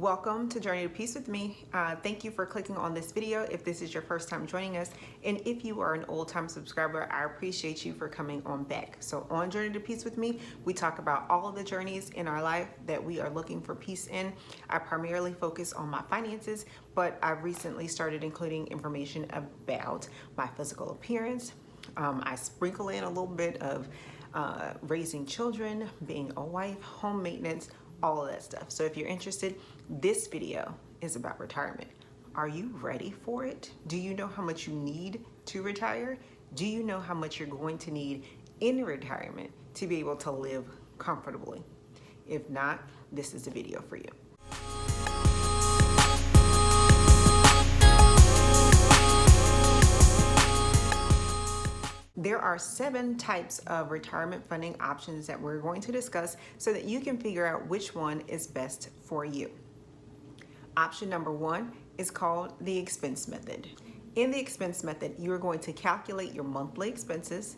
Welcome to Journey to Peace with me. Thank you for clicking on this video if this is your first time joining us. And if you are an old-time subscriber, I appreciate you for coming on back. So on Journey to Peace with me, we talk about all of the journeys in our life that we are looking for peace in. I primarily focus on my finances, but I've recently started including information about my physical appearance. I sprinkle in a little bit of raising children, being a wife, home maintenance, all of that stuff. So if you're interested, this video is about retirement. Are you ready for it? Do you know how much you need to retire? Do you know how much you're going to need in retirement to be able to live comfortably? If not, this is the video for you. There are 7 types of retirement funding options that we're going to discuss so that you can figure out which one is best for you. Option number 1 is called the expense method. In the expense method, you are going to calculate your monthly expenses,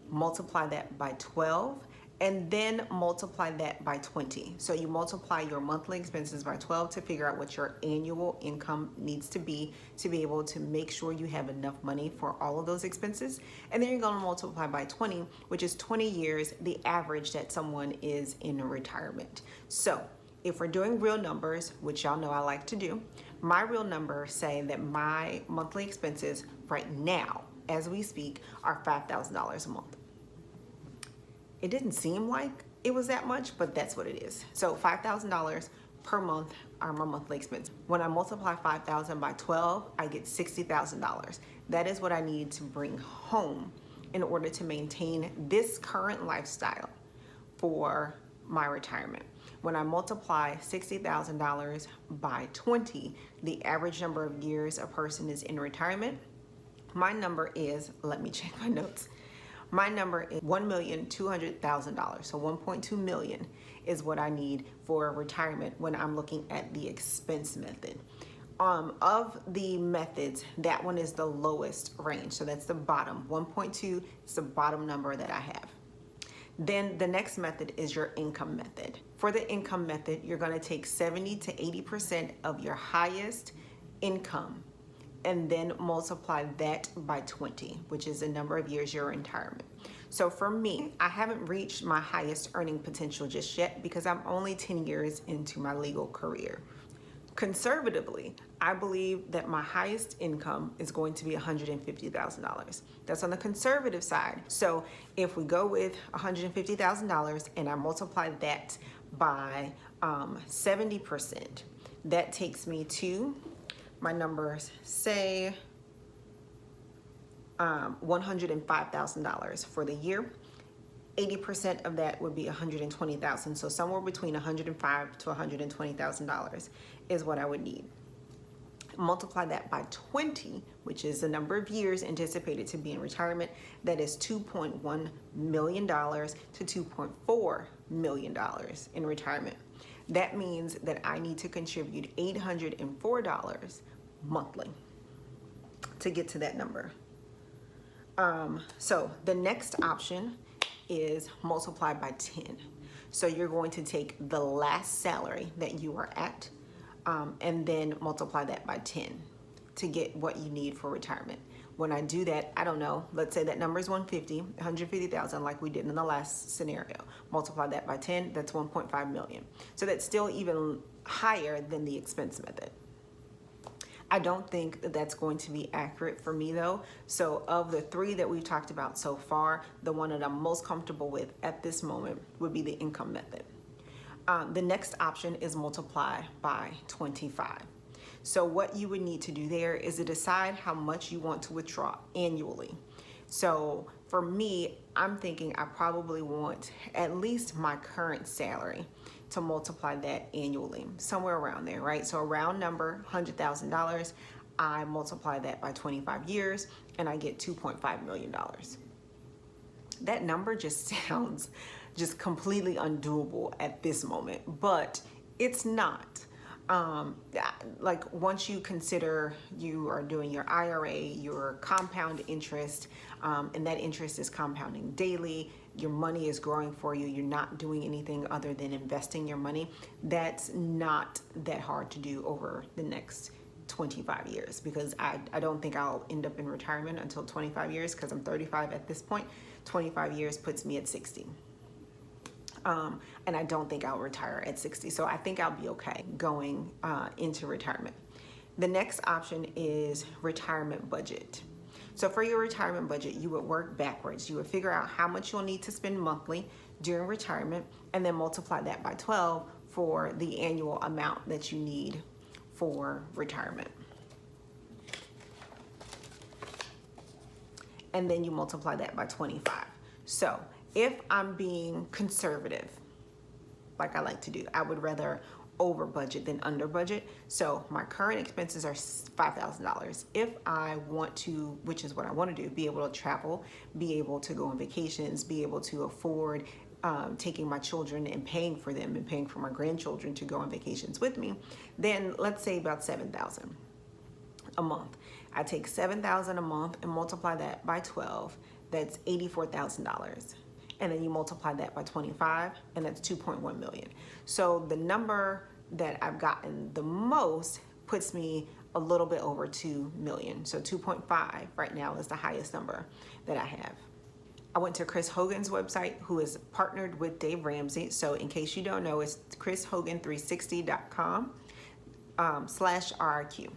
multiply that by 12, and then multiply that by 20. So you multiply your monthly expenses by 12 to figure out what your annual income needs to be able to make sure you have enough money for all of those expenses. And then you're going to multiply by 20, which is 20 years, the average that someone is in retirement. So if we're doing real numbers, which y'all know I like to do, my real numbers say that my monthly expenses right now, as we speak, are $5,000 a month. It didn't seem like it was that much, but that's what it is. So $5,000 per month are my monthly expenses. When I multiply 5,000 by 12, I get $60,000. That is what I need to bring home in order to maintain this current lifestyle for my retirement. When I multiply $60,000 by 20, the average number of years a person is in retirement, my number is, let me check my notes. My number is $1,200,000. So 1.2 million is what I need for retirement when I'm looking at the expense method. Of the methods, that one is the lowest range. So that's the bottom. 1.2 is the bottom number that I have. Then the next method is your income method. For the income method, you're going to take 70 to 80% of your highest income and then multiply that by 20, which is the number of years you're in retirement. So for me, I haven't reached my highest earning potential just yet because I'm only 10 years into my legal career. Conservatively, I believe that my highest income is going to be $150,000. That's on the conservative side. So if we go with $150,000 and I multiply that by 70%, that takes me to, my numbers say, $105,000 for the year. 80% of that would be $120,000. So somewhere between $105,000 to $120,000 is what I would need. Multiply that by 20, which is the number of years anticipated to be in retirement. That is $2.1 million to $2.4 million in retirement. That means that I need to contribute $804 monthly to get to that number. So the next option is multiplied by 10. So you're going to take the last salary that you are at and then multiply that by 10 to get what you need for retirement. When I do that, I don't know, let's say that number is 150,000 like we did in the last scenario. Multiply that by 10, that's 1.5 million. So that's still even higher than the expense method. I don't think that that's going to be accurate for me though. So of the 3 that we've talked about so far, the one that I'm most comfortable with at this moment would be the income method. The next option is multiply by 25. So what you would need to do there is to decide how much you want to withdraw annually. So for me, I'm thinking I probably want at least my current salary to multiply that annually, somewhere around there, right? So a round number, $100,000, I multiply that by 25 years and I get $2.5 million. That number just sounds just completely undoable at this moment, but it's not. Like once you consider you are doing your IRA, your compound interest, and that interest is compounding daily, your money is growing for you, you're not doing anything other than investing your money, that's not that hard to do over the next 25 years, because I don't think I'll end up in retirement until 25 years, because I'm 35 at this point. 25 years puts me at 60. And I don't think I'll retire at 60. So I think I'll be okay going into retirement. The next option is retirement budget. So for your retirement budget, you would work backwards. You would figure out how much you'll need to spend monthly during retirement, and then multiply that by 12 for the annual amount that you need for retirement. And then you multiply that by 25. So if I'm being conservative, like I like to do, I would rather over budget than under budget. So my current expenses are $5,000. If I want to, which is what I want to do, be able to travel, be able to go on vacations, be able to afford taking my children and paying for them and paying for my grandchildren to go on vacations with me, then let's say about $7,000 a month. I take $7,000 a month and multiply that by 12. That's $84,000. And then you multiply that by 25, and that's 2.1 million. So the number that I've gotten the most puts me a little bit over 2 million. So 2.5 right now is the highest number that I have. I went to Chris Hogan's website, who is partnered with Dave Ramsey. So in case you don't know, it's chrishogan360.com /RRQ.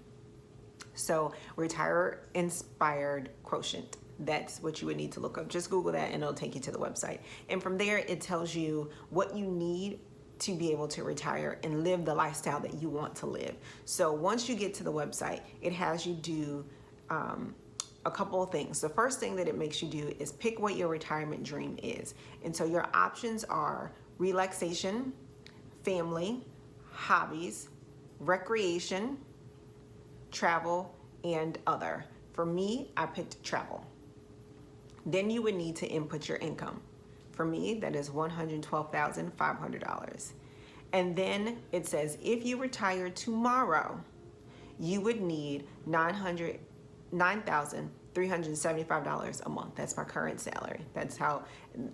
So retire inspired quotient. That's what you would need to look up. Just Google that and it'll take you to the website. And from there, it tells you what you need to be able to retire and live the lifestyle that you want to live. So once you get to the website, it has you do a couple of things. The first thing that it makes you do is pick what your retirement dream is. And so your options are relaxation, family, hobbies, recreation, travel, and other. For me, I picked travel. Then you would need to input your income. For me, that is $112,500. And then it says, if you retire tomorrow, you would need $9,375 a month. That's my current salary.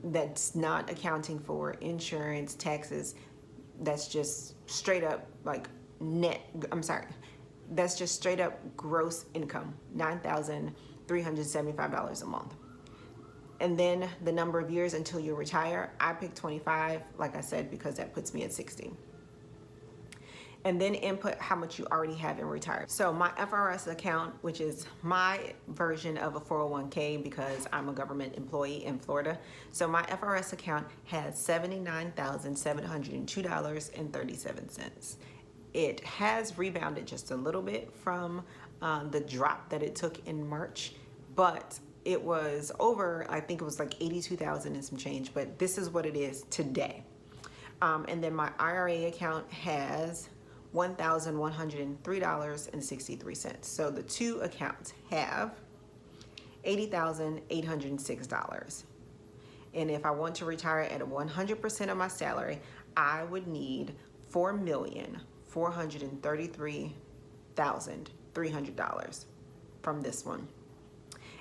That's not accounting for insurance, taxes. That's just straight up like that's just straight up gross income, $9,375 a month. And then the number of years until you retire, I picked 25, like I said, because that puts me at 60. And then input how much you already have in retirement. So my FRS account, which is my version of a 401k because I'm a government employee in Florida. So my FRS account has $79,702.37. It has rebounded just a little bit from the drop that it took in March, but it was over, I think it was like 82,000 and some change, but this is what it is today. And then my IRA account has $1,103.63. So the two accounts have $80,806. And if I want to retire at 100% of my salary, I would need $4,433,300 from this one.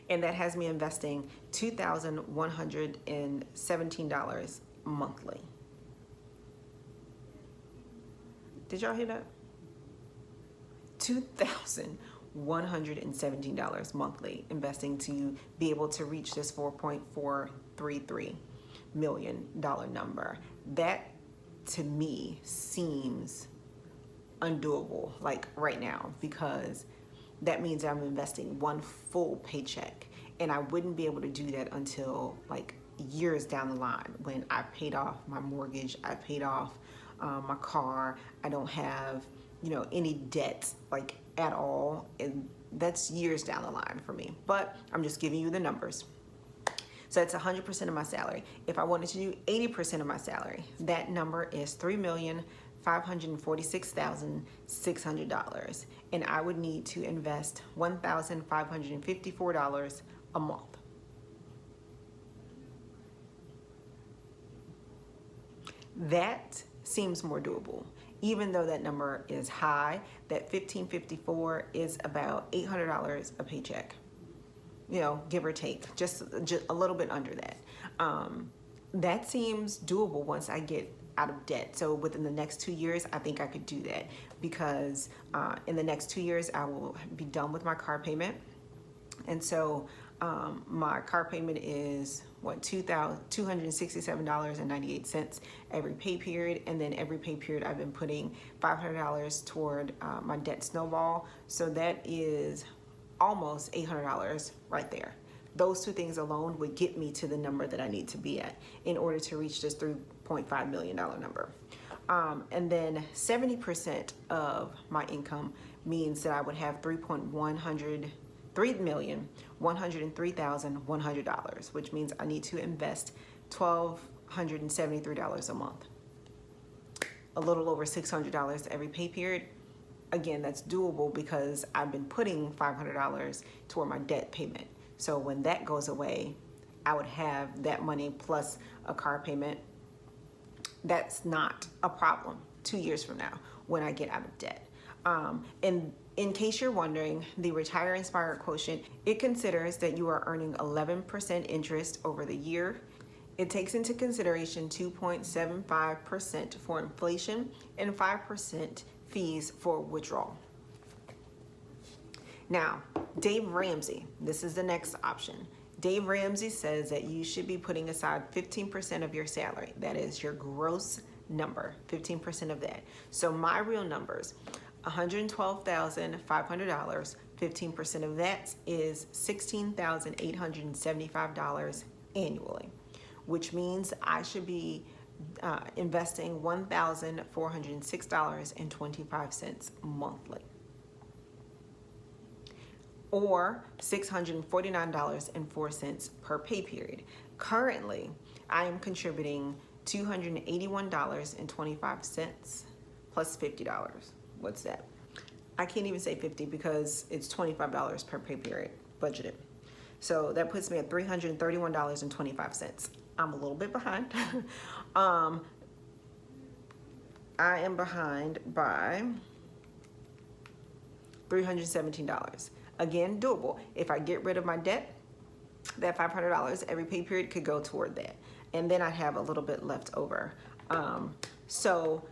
And that has me investing $2,117 monthly. Did y'all hear that? $2,117 monthly investing to be able to reach this $4.433 million number. That to me seems undoable, like right now, because that means I'm investing one full paycheck, and I wouldn't be able to do that until like years down the line when I paid off my mortgage, I paid off my car, I don't have, any debts like at all, and that's years down the line for me. But I'm just giving you the numbers. So it's 100% of my salary. If I wanted to do 80% of my salary, that number is $3,546,600, and I would need to invest $1,554 a month. That seems more doable, even though that number is high. That $1,554 is about $800 a paycheck, give or take, just a little bit under that. that seems doable once I get out of debt. So within the next 2 years, I think I could do that, because in the next 2 years, I will be done with my car payment. And so my car payment is what, $267.98 every pay period. And then every pay period, I've been putting $500 toward my debt snowball. So that is almost $800 right there. Those two things alone would get me to the number that I need to be at in order to reach this $3.5 million number. And then 70% of my income means that I would have $3,103,100, which means I need to invest $1,273 a month, a little over $600 every pay period. Again, that's doable because I've been putting $500 toward my debt payment. So when that goes away, I would have that money plus a car payment. That's not a problem 2 years from now when I get out of debt. And in case you're wondering, the Retire Inspire Quotient, it considers that you are earning 11% interest over the year. It takes into consideration 2.75% for inflation and 5% fees for withdrawal. Now, Dave Ramsey, this is the next option. Dave Ramsey says that you should be putting aside 15% of your salary. That is your gross number, 15% of that. So my real numbers, $112,500, 15% of that is $16,875 annually, which means I should be investing $1,406.25 monthly, or $649.04 per pay period. Currently, I am contributing $281.25 plus $50. What's that? I can't even say 50 because it's $25 per pay period budgeted. So that puts me at $331.25. I'm a little bit behind. I am behind by $317. Again, doable. If I get rid of my debt, that $500 every pay period could go toward that. And then I have a little bit left over. So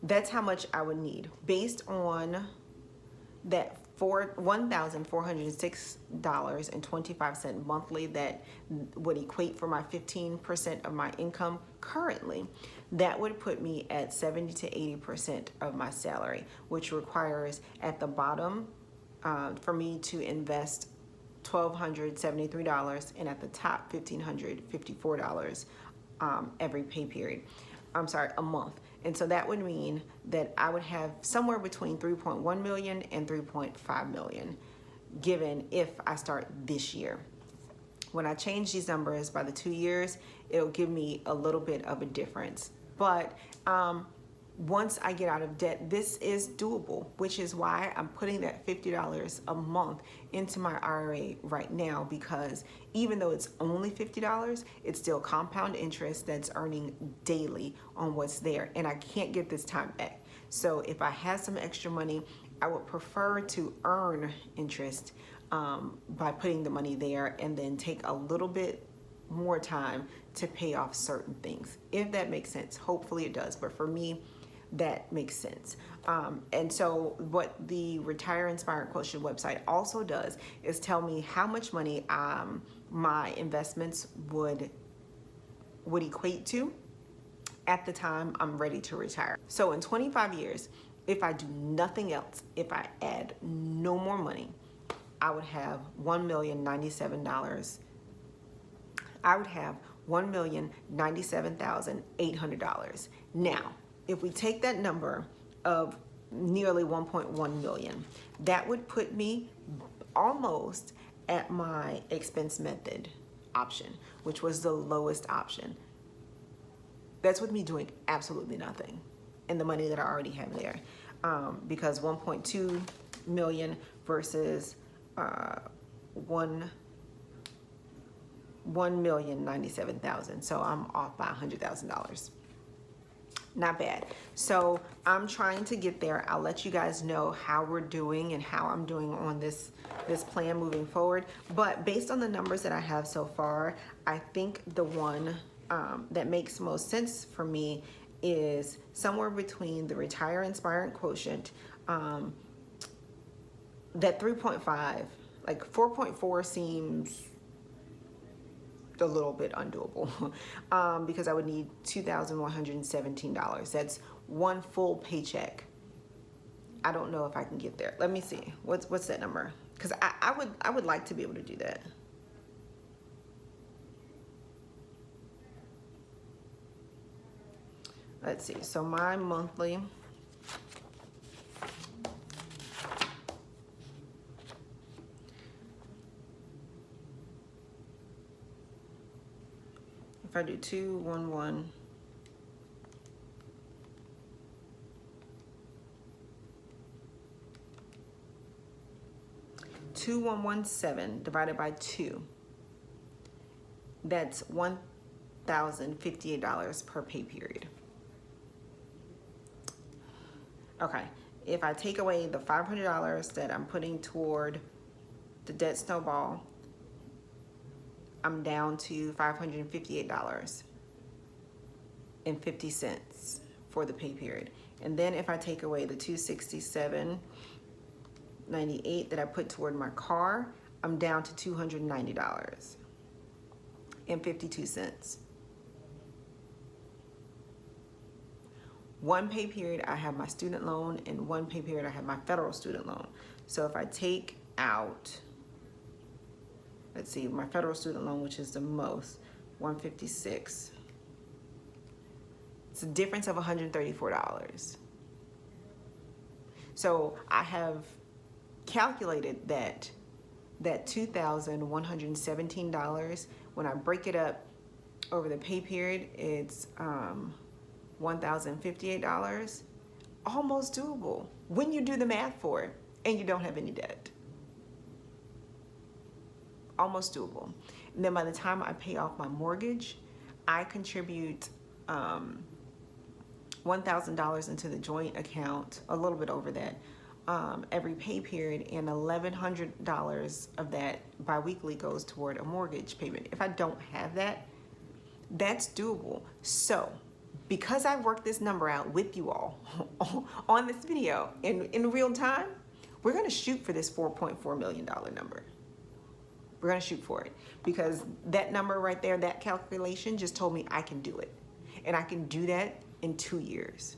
that's how much I would need based on that $1,406.25 monthly. That would equate for my 15% of my income currently. That would put me at 70 to 80% of my salary, which requires at the bottom for me to invest $1,273 and at the top $1,554 every pay period. A month. And so that would mean that I would have somewhere between 3.1 million and 3.5 million given if I start this year. When I change these numbers by the 2 years, it'll give me a little bit of a difference. But once I get out of debt, this is doable, which is why I'm putting that $50 a month into my IRA right now, because even though it's only $50, it's still compound interest that's earning daily on what's there, and I can't get this time back. So if I had some extra money, I would prefer to earn interest by putting the money there and then take a little bit more time to pay off certain things, if that makes sense. Hopefully it does, but for me, that makes sense. And so what the Retire Inspire Quotient website also does is tell me how much money my investments would equate to at the time I'm ready to retire. So in 25 years, if I do nothing else, if I add no more money, I would have $1,097. I would have $1,097,800. Now, if we take that number of nearly 1.1 million, that would put me almost at my expense method option, which was the lowest option. That's with me doing absolutely nothing and the money that I already have there, because 1.2 million versus $1,097,000. So I'm off by $100,000. Not bad. So I'm trying to get there. I'll let you guys know how we're doing and how I'm doing on this plan moving forward. But based on the numbers that I have so far, I think the one that makes most sense for me is somewhere between the Retire, Inspire Quotient, that 3.5, like 4.4 seems a little bit undoable because I would need $2,117. That's one full paycheck. I don't know if I can get there. Let me see. What's that number? Because I would like to be able to do that. Let's see. So my monthly, if I do 211, $2,117 divided by 2, that's $1,058 per pay period. Okay, if I take away the $500 that I'm putting toward the debt snowball, I'm down to $558.50 for the pay period. And then if I take away the $267.98 that I put toward my car, I'm down to $290.52. One pay period I have my student loan, and one pay period I have my federal student loan. So if I take out, let's see, my federal student loan, which is the most, $156. It's a difference of $134. So I have calculated that $2,117, when I break it up over the pay period, it's $1,058, almost doable when you do the math for it and you don't have any debt. Almost doable. And then by the time I pay off my mortgage, I contribute $1,000 into the joint account, a little bit over that, every pay period, and $1,100 of that biweekly goes toward a mortgage payment. If I don't have that, that's doable. So because I worked this number out with you all on this video in real time, we're gonna shoot for this $4.4 million number. We're gonna shoot for it because that number right there, that calculation just told me I can do it. And I can do that in 2 years.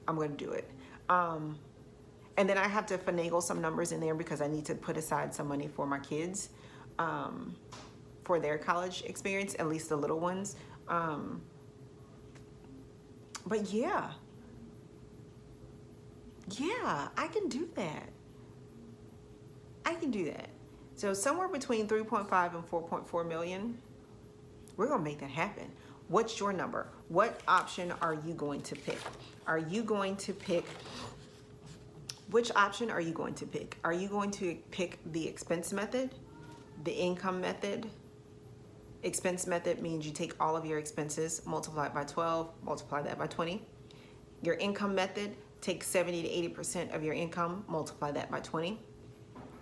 I'm gonna do it. And then I have to finagle some numbers in there because I need to put aside some money for my kids, for their college experience, at least the little ones. But yeah, I can do that. I can do that. So somewhere between 3.5 and 4.4 million, we're gonna make that happen. What's your number? What option are you going to pick? Are you going to pick, which option are you going to pick? Are you going to pick the expense method, the income method? Expense method means you take all of your expenses, multiply it by 12, multiply that by 20. Your income method, take 70 to 80% of your income, multiply that by 20.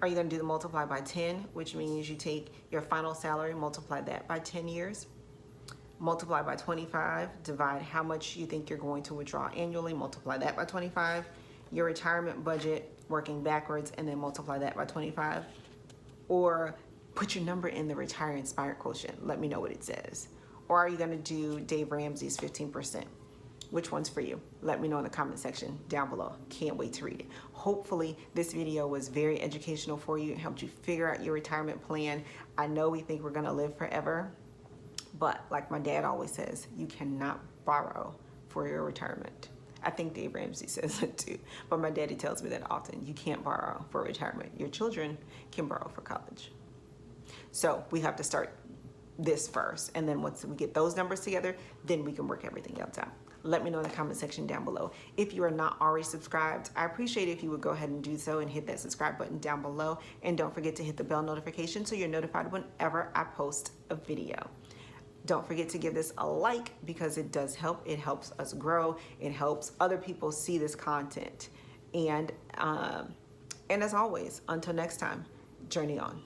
Are you gonna do the multiply by 10, which means you take your final salary, multiply that by 10 years, multiply by 25, divide how much you think you're going to withdraw annually, multiply that by 25, your retirement budget, working backwards, and then multiply that by 25, or put your number in the Retire Inspire Quotient. Let me know what it says. Or are you gonna do Dave Ramsey's 15%? Which one's for you? Let me know in the comment section down below. Can't wait to read it. Hopefully this video was very educational for you and helped you figure out your retirement plan. I know we think we're gonna live forever, but like my dad always says, you cannot borrow for your retirement. I think Dave Ramsey says it too, but my daddy tells me that often. You can't borrow for retirement. Your children can borrow for college. So we have to start this first, and then once we get those numbers together, then we can work everything else out. Let me know in the comment section down below. If you are not already subscribed, I appreciate it if you would go ahead and do so and hit that subscribe button down below. And don't forget to hit the bell notification so you're notified whenever I post a video. Don't forget to give this a like because it does help. It helps us grow. It helps other people see this content. And as always, until next time, journey on.